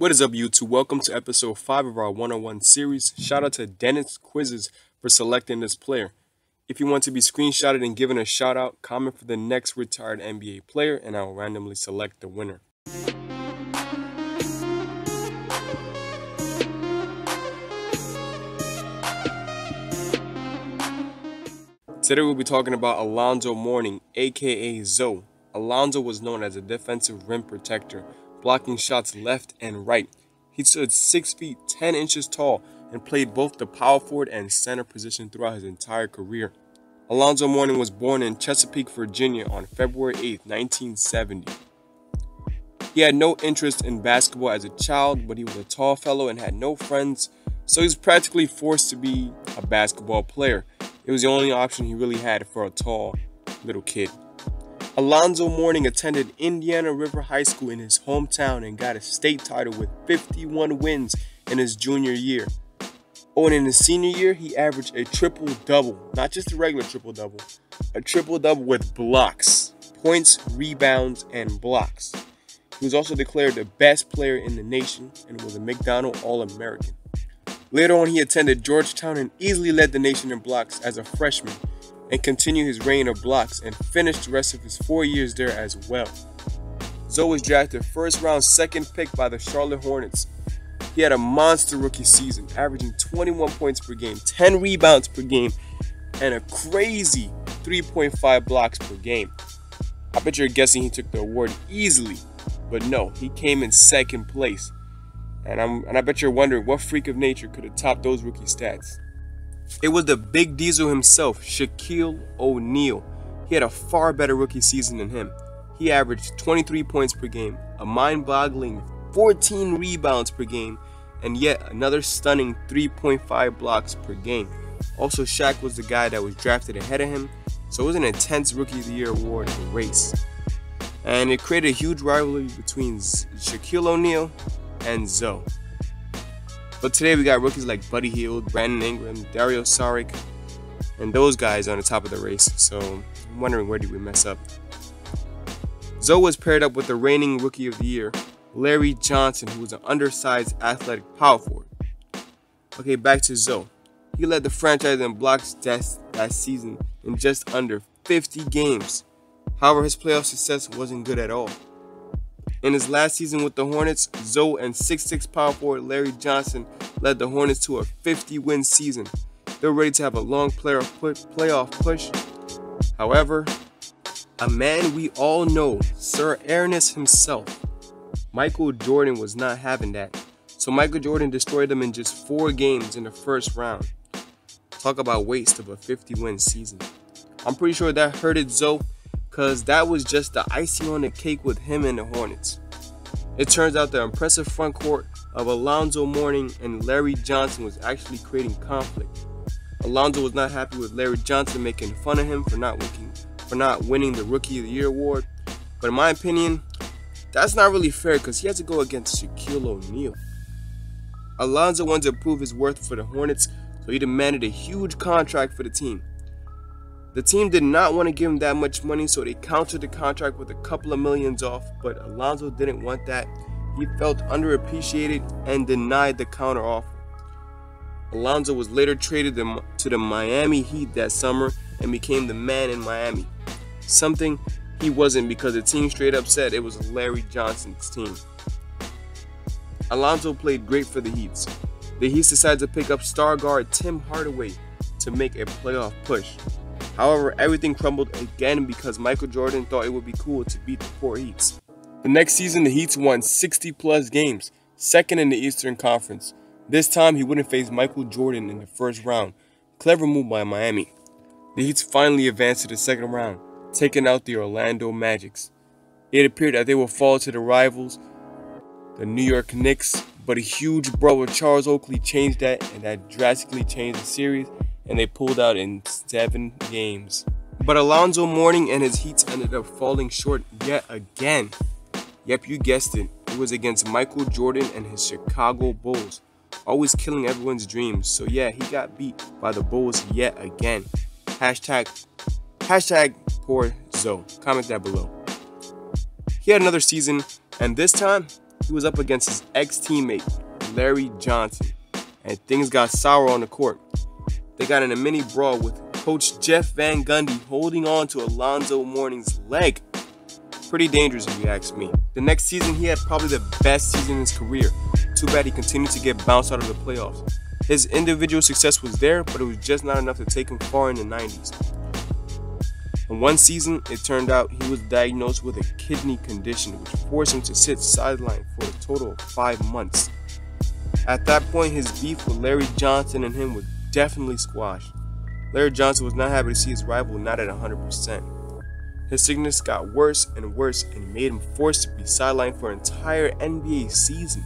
What is up, YouTube? Welcome to episode 5 of our 101 series. Shout out to Dennis Quizzes for selecting this player. If you want to be screenshotted and given a shout out, comment for the next retired NBA player and I will randomly select the winner. Today we'll be talking about Alonzo Mourning, aka Zoe. Alonzo was known as a defensive rim protector, blocking shots left and right. He stood 6 feet 10 inches tall and played both the power forward and center position throughout his entire career. Alonzo Mourning was born in Chesapeake, Virginia on February 8, 1970. He had no interest in basketball as a child, but he was a tall fellow and had no friends, so he was practically forced to be a basketball player. It was the only option he really had for a tall little kid. Alonzo Mourning attended Indiana River High School in his hometown and got a state title with 51 wins in his junior year. Oh, and in his senior year, he averaged a triple-double, not just a regular triple-double, a triple-double with blocks, points, rebounds, and blocks. He was also declared the best player in the nation and was a McDonald All-American. Later on, he attended Georgetown and easily led the nation in blocks as a freshman and continued his reign of blocks and finished the rest of his 4 years there as well. Zoe was drafted first round second pick by the Charlotte Hornets. He had a monster rookie season, averaging 21 points per game, 10 rebounds per game, and a crazy 3.5 blocks per game. I bet you're guessing he took the award easily, but no, he came in second place. And I bet you're wondering what freak of nature could have topped those rookie stats. It was the big diesel himself, Shaquille O'Neal. He had a far better rookie season than him. He averaged 23 points per game, a mind-boggling 14 rebounds per game, and yet another stunning 3.5 blocks per game. Also, Shaq was the guy that was drafted ahead of him, so it was an intense Rookie of the Year award race. And it created a huge rivalry between Shaquille O'Neal and Zoe. But today we got rookies like Buddy Hield, Brandon Ingram, Dario Saric, and those guys on the top of the race. So I'm wondering, where did we mess up? Zoe was paired up with the reigning Rookie of the Year, Larry Johnson, who was an undersized athletic power forward. Okay, back to Zoe. He led the franchise in blocks that season in just under 50 games. However, his playoff success wasn't good at all. In his last season with the Hornets, Zoe and 6'6" power forward Larry Johnson led the Hornets to a 50-win season. They were ready to have a long playoff push. However, a man we all know, Sir Ernest himself, Michael Jordan, was not having that. So Michael Jordan destroyed them in just 4 games in the first round. Talk about waste of a 50-win season. I'm pretty sure that hurted Zoe, because that was just the icing on the cake with him and the Hornets. It turns out the impressive front court of Alonzo Mourning and Larry Johnson was actually creating conflict. Alonzo was not happy with Larry Johnson making fun of him for not winning the Rookie of the Year award. But in my opinion, that's not really fair because he has to go against Shaquille O'Neal. Alonzo wanted to prove his worth for the Hornets, so he demanded a huge contract for the team. The team did not want to give him that much money, so they countered the contract with a couple of millions off, but Alonzo didn't want that. He felt underappreciated and denied the counteroffer. Alonzo was later traded to the Miami Heat that summer and became the man in Miami. Something he wasn't, because the team straight up said it was Larry Johnson's team. Alonzo played great for the Heat. The Heat decided to pick up star guard Tim Hardaway to make a playoff push. However, everything crumbled again because Michael Jordan thought it would be cool to beat the poor Heats. The next season, the Heat won 60-plus games, second in the Eastern Conference. This time, he wouldn't face Michael Jordan in the first round. Clever move by Miami. The Heat finally advanced to the second round, taking out the Orlando Magics. It appeared that they would fall to the rivals, the New York Knicks, but a huge brawl with Charles Oakley changed that, and that drastically changed the series, and they pulled out in 7 games. But Alonzo Mourning and his Heat ended up falling short yet again. Yep, you guessed it. It was against Michael Jordan and his Chicago Bulls, always killing everyone's dreams. So yeah, he got beat by the Bulls yet again. Hashtag poor Zoe. Comment that below. He had another season, and this time he was up against his ex-teammate, Larry Johnson, and things got sour on the court. They got in a mini brawl with Coach Jeff Van Gundy holding on to Alonzo Mourning's leg. Pretty dangerous if you ask me. The next season, he had probably the best season in his career. Too bad he continued to get bounced out of the playoffs. His individual success was there, but it was just not enough to take him far in the 90s. In one season, it turned out he was diagnosed with a kidney condition, which forced him to sit sidelined for a total of 5 months. At that point, his beef with Larry Johnson and him was definitely squashed. Larry Johnson was not happy to see his rival not at 100%. His sickness got worse and worse and made him forced to be sidelined for an entire NBA season.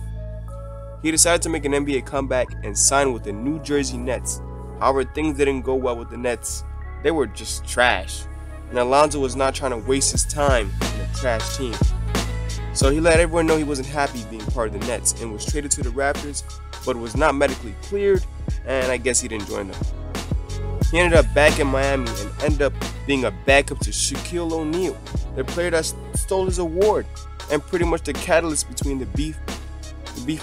He decided to make an NBA comeback and sign with the New Jersey Nets. However, things didn't go well with the Nets. They were just trash. And Alonzo was not trying to waste his time in a trash team. So he let everyone know he wasn't happy being part of the Nets and was traded to the Raptors, but was not medically cleared, and I guess he didn't join them. He ended up back in Miami and ended up being a backup to Shaquille O'Neal, the player that stole his award, and pretty much the catalyst between the beef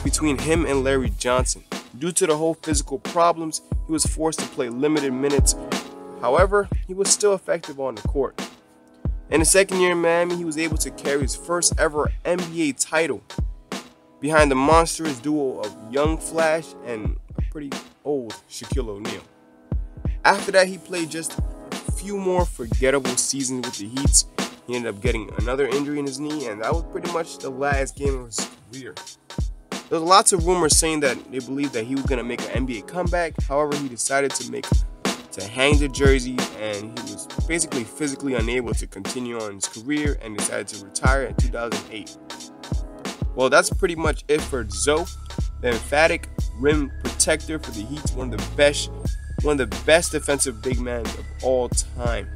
between him and Larry Johnson. Due to the whole physical problems, he was forced to play limited minutes. However, he was still effective on the court. In his second year in Miami, he was able to carry his first ever NBA title behind the monstrous duo of young Flash and a pretty old Shaquille O'Neal. After that, he played just a few more forgettable seasons with the Heat. He ended up getting another injury in his knee, and that was pretty much the last game of his career. There was lots of rumors saying that they believed that he was going to make an NBA comeback. However, he decided to hang the jersey, and he was basically physically unable to continue on his career and decided to retire in 2008. Well, that's pretty much it for Zoe, the emphatic rim protector for the Heat, one of the best defensive big men of all time.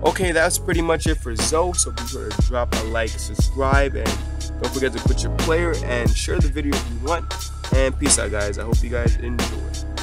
Okay, that's pretty much it for Zoe, so be sure to drop a like, subscribe, and don't forget to put your player and share the video if you want. And peace out, guys. I hope you guys enjoy.